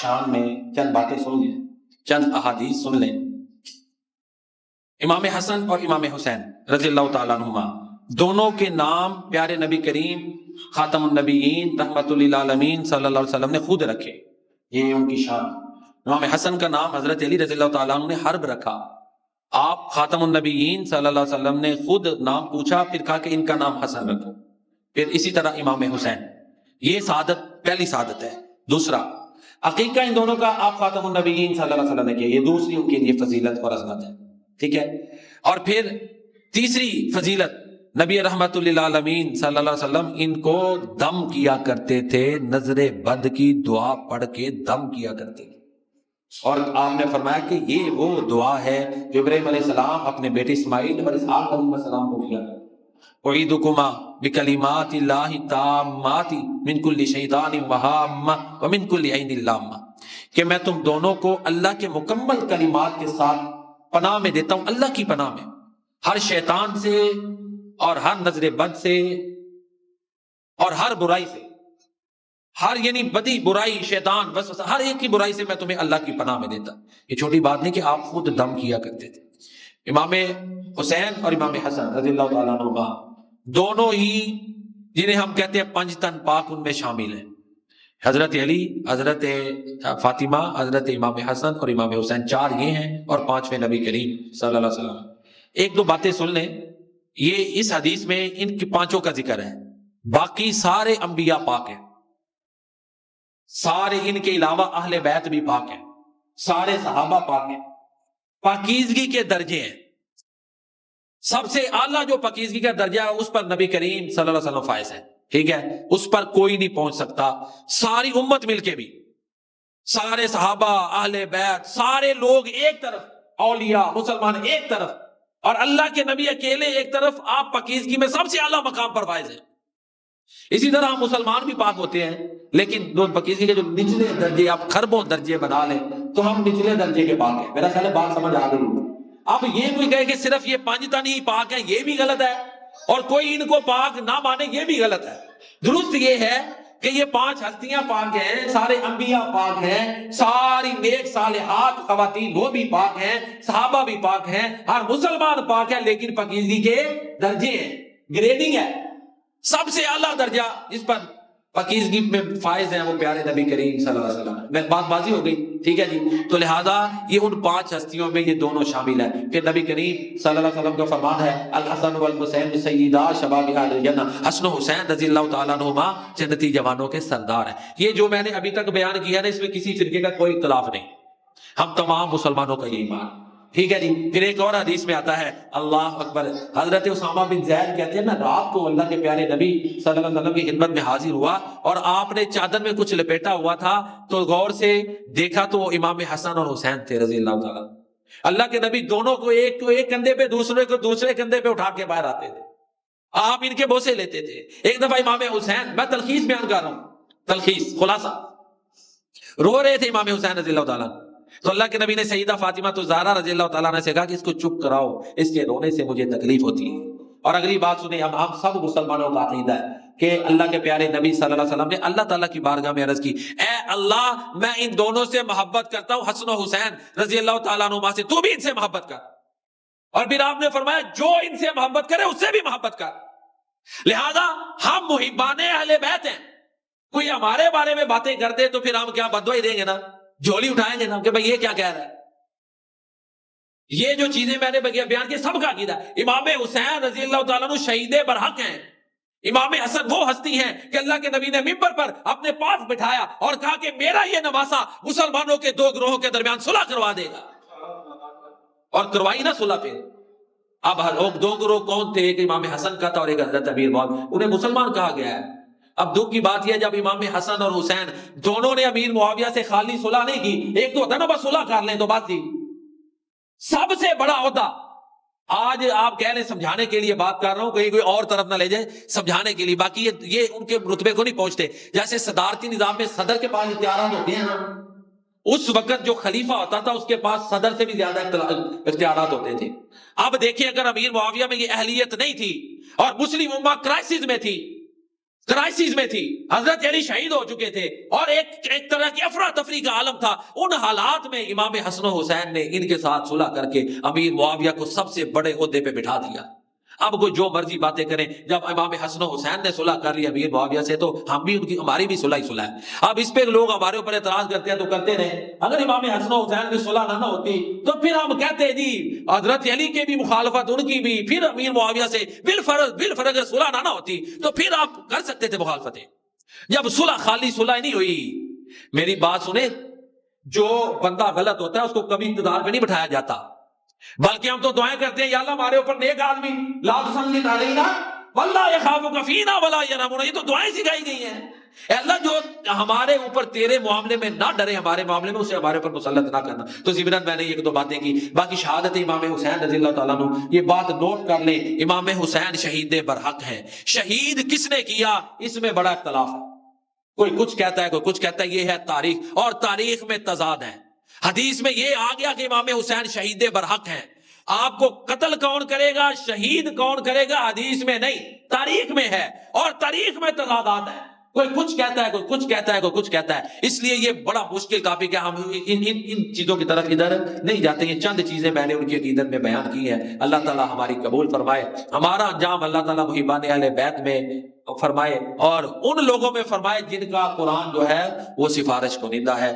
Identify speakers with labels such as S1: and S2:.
S1: شان میں چند باتیں سن لیں، چند احادیث سن لیں۔ امام حسن اور امام حسین رضی اللہ تعالیٰ عنہما دونوں کے نام پیارے نبی کریم خاتم النبیین رحمت للعالمین صلی اللہ علیہ وسلم نے خود رکھے، یہ ان کی شان۔ امام حسن کا نام حضرت علی رضی اللہ تعالیٰ عنہ نے حرب رکھا، آپ خاتم النبیین صلی اللہ علیہ وسلم نے خود نام پوچھا، پھر کہا کہ ان کا نام حسن رکھو۔ پھر اسی طرح امام حسین، یہ سعادت پہلی سعادت ہے۔ دوسرا عقیقہ ان دونوں کا آپ خاتم النبیین صلی اللہ علیہ وسلم نے کیا، یہ دوسری ان کے لیے فضیلت اور عظمت ہے، ٹھیک ہے۔ اور پھر تیسری فضیلت، نبی رحمت للعالمین صلی اللہ علیہ وسلم ان کو دم کیا کرتے تھے، نظر بد کی دعا پڑھ کے دم کیا کرتے تھے، اور آپ نے فرمایا کہ یہ وہ دعا ہے جو ابراہیم علیہ السلام اپنے بیٹے اسماعیل اور اسحاق علیہ السلام کو کیا۔ اعیدکما بکلمات اللہ التامات من کل شیطان وہامہ ومن کل عین لامہ، کہ میں تم دونوں کو اللہ کے مکمل کلمات کے ساتھ پناہ میں دیتا ہوں، اللہ کی پناہ میں، ہر شیطان سے اور ہر نظر بد سے اور ہر برائی سے، ہر یعنی بدی برائی شیطان بس ہر ایک کی برائی سے میں تمہیں اللہ کی پناہ میں دیتا۔ یہ چھوٹی بات نہیں کہ آپ خود دم کیا کرتے تھے۔ امام حسین اور امام حسن رضی اللہ تعالیٰ عنہ دونوں ہی جنہیں ہم کہتے ہیں پنج تن پاک ان میں شامل ہیں، حضرت علی، حضرت فاطمہ، حضرت امام حسن اور امام حسین، چار یہ ہیں، اور پانچویں نبی کریم صلی اللہ علیہ وسلم۔ ایک دو باتیں سن لیں، یہ اس حدیث میں ان کی پانچوں کا ذکر ہے، باقی سارے انبیاء پاک ہیں، سارے ان کے علاوہ اہل بیت بھی پاک ہیں، سارے صحابہ پاک ہیں، پاکیزگی کے درجے ہیں، سب سے اعلیٰ جو پاکیزگی کا درجہ ہے اس پر نبی کریم صلی اللہ علیہ وسلم فائز ہے، ٹھیک ہے، اس پر کوئی نہیں پہنچ سکتا، ساری امت مل کے بھی، سارے صحابہ، اہل بیت، سارے لوگ ایک طرف، اولیاء مسلمان ایک طرف، اور اللہ کے نبی اکیلے ایک طرف، آپ پاکیزگی میں سب سے اعلیٰ مقام پر فائز ہیں۔ اسی طرح ہم مسلمان بھی پاک ہوتے ہیں، لیکن دو پاکیزگی کے جو نچلے درجے آپ خربوں درجے بنا لیں تو ہم نچلے درجے کے پاک ہیں۔ میرا خیال ہے بات سمجھ آ گئی۔ اب یہ کوئی کہے کہ صرف یہ پانچ تن ہی پاک ہیں، یہ بھی غلط ہے، اور کوئی ان کو پاک نہ مانے، یہ بھی غلط ہے۔ درست یہ ہے کہ یہ پانچ ہستیاں پاک ہیں، سارے انبیاء پاک ہیں، ساری نیک صالحات خواتین وہ بھی پاک ہیں، صحابہ بھی پاک ہیں، ہر مسلمان پاک ہے، لیکن پاکیزگی کے درجے ہیں، گریڈنگ ہے۔ سب سے اعلیٰ درجہ جس پر پاکیزگی میں فائز ہیں وہ پیارے نبی کریم صلی اللہ علیہ وسلم۔ میں بات بازی ہو گئی، ٹھیک ہے جی۔ تو لہذا یہ ان پانچ ہستیوں میں یہ دونوں شامل ہیں۔ پھر نبی کریم صلی اللہ علیہ وسلم کا فرمان ہے، الحسن والحسین سیدا شباب اہل الجنہ، حسن و حسین رضی اللہ تعالیٰ عنہما جنتی جوانوں کے سردار ہیں۔ یہ جو میں نے ابھی تک بیان کیا نا، اس میں کسی فرقے کا کوئی اختلاف نہیں، ہم تمام مسلمانوں کا یہ ایمان، ٹھیک ہے جی۔ پھر ایک اور حدیث میں آتا ہے، اللہ اکبر، حضرت اسامہ بن زید کہتے ہیں میں رات کو اللہ کے پیارے نبی صلی اللہ علیہ وسلم کی خدمت میں حاضر ہوا، اور آپ نے چادر میں کچھ لپیٹا ہوا تھا، تو غور سے دیکھا تو وہ امام حسن اور حسین تھے رضی اللہ تعالیٰ۔ اللہ کے نبی دونوں کو ایک کندھے پہ دوسرے کو دوسرے کندھے پہ اٹھا کے باہر آتے تھے، آپ ان کے بوسے لیتے تھے۔ ایک دفعہ امام حسین، میں تلخیص بیان کر رہا ہوں، تلخیص خلاصہ، رو رہے تھے امام حسین رضی اللہ تعالیٰ، تو اللہ کے نبی نے سیدہ فاطمہ تو زہرا رضی اللہ تعالیٰ عنہ سے کہا کہ اس کو چپ کراؤ، اس کے رونے سے مجھے تکلیف ہوتی ہے۔ اور اگلی بات سنیں، ہم سب مسلمانوں کا عقیدہ ہے کہ اللہ کے پیارے نبی صلی اللہ علیہ وسلم نے اللہ تعالیٰ کی بارگاہ میں عرض کی، اے اللہ میں ان دونوں سے محبت کرتا ہوں، حسن و حسین رضی اللہ تعالیٰ عنہما سے، تو بھی ان سے محبت کر۔ اور پھر آپ نے فرمایا جو ان سے محبت کرے اس سے بھی محبت کر۔ لہذا ہم محبان اہل بیت ہیں، کوئی ہمارے بارے میں باتیں کرتے تو پھر ہم کیا بددعائی دیں گے نا، جھولی اٹھائیں گے نا کہ بھئی یہ کیا کہہ رہا ہے۔ یہ جو چیزیں میں نے بیان کی سب کا عقیدہ ہے۔ امام حسین رضی اللہ تعالیٰ عنہ شہید برحق ہیں، امام حسن وہ ہستی ہیں کہ اللہ کے نبی نے ممبر پر اپنے پاس بٹھایا اور کہا کہ میرا یہ نواسہ مسلمانوں کے دو گروہوں کے درمیان صلح کروا دے گا، اور کروائی نا صلح۔ پھر اب دو گروہ کون تھے؟ ایک امام حسن کا تھا اور ایک حضرت امیر معاویہ، انہیں مسلمان کہا گیا ہے۔ اب دکھ کی بات یہ ہے جب امام حسن اور حسین دونوں نے امیر معاویہ سے خالی صلح نہیں کی، ایک تو ہوتا نا بس صلح کر لیں تو بات تھی، سب سے بڑا عہدہ آج آپ کہہ لیں سمجھانے کے لیے بات کر رہا ہوں، کہیں کوئی اور طرف نہ لے جائے، سمجھانے کے لیے، باقی یہ ان کے رتبے کو نہیں پہنچتے۔ جیسے صدارتی نظام میں صدر کے پاس اختیارات ہوتے ہیں نا، اس وقت جو خلیفہ ہوتا تھا اس کے پاس صدر سے بھی زیادہ اختیارات ہوتے تھے۔ اب دیکھیں اگر امیر معاویہ میں یہ اہلیت نہیں تھی اور مسلم امہ کرائسس میں تھی، کرائسس میں تھی، حضرت علی شہید ہو چکے تھے، اور ایک طرح کی افراتفری کا عالم تھا۔ ان حالات میں امام حسن و حسین نے ان کے ساتھ صلح کر کے امیر معاویہ کو سب سے بڑے عہدے پہ بٹھا دیا۔ اب کوئی جو مرضی باتیں کریں، جب امام حسن و حسین نے صلح کر لی امیر معاویہ سے، تو ہماری بھی صلح ہی صلح ہے۔ اب اس پہ لوگ ہمارے اوپر اعتراض کرتے ہیں تو کرتے رہے، اگر امام حسن و حسین کی صلح نہ ہوتی تو پھر ہم کہتے جی حضرت علی کے بھی مخالفت ان کی بھی، پھر امیر معاویہ سے بالفرض صلح نہ ہوتی تو پھر آپ کر سکتے تھے مخالفتیں۔ جب صلح خالی صلح نہیں ہوئی، میری بات سنیں، جو بندہ غلط ہوتا ہے اس کو کبھی اقتدار پہ نہیں بٹھایا جاتا، بلکہ ہم تو دعائیں کرتے ہیں یا اللہ ہمارے اوپر نیک آدمی لا تسلط علینا ولا یخافک فینا ولا یرحمنا، یہ تو دعائیں سکھائی گئی ہیں۔ اے اللہ جو ہمارے اوپر تیرے معاملے میں نہ ڈرے ہمارے معاملے میں، اسے ہمارے اوپر مسلط نہ کرنا۔ تو ضمناً میں نے ایک دو باتیں کی، باقی شہادت امام حسین رضی اللہ تعالیٰ عنہ، یہ بات نوٹ کر لیں، امام حسین شہید برحق ہے۔ شہید کس نے کیا اس میں بڑا اختلاف ہے، کوئی کچھ کہتا ہے کوئی کچھ کہتا ہے، یہ ہے تاریخ، اور تاریخ میں تضاد ہے۔ حدیث میں یہ آ گیا کہ امام حسین شہید برحق ہیں، آپ کو قتل کون کرے گا، شہید کون کرے گا، حدیث میں نہیں، تاریخ میں ہے، اور تاریخ میں تضادات ہے، کوئی کچھ کہتا ہے کوئی کچھ کہتا ہے کوئی کچھ کہتا ہے۔ اس لیے یہ بڑا مشکل ٹاپک ہے، ہم ان چیزوں کی طرف ادھر نہیں جاتے۔ یہ چند چیزیں میں نے ان کی عقیدت میں بیان کی ہیں، اللہ تعالیٰ ہماری قبول فرمائے، ہمارا انجام اللہ تعالیٰ محبان اہل بیت میں فرمائے، اور ان لوگوں میں فرمائے جن کا قرآن جو ہے وہ سفارش کنندہ ہے۔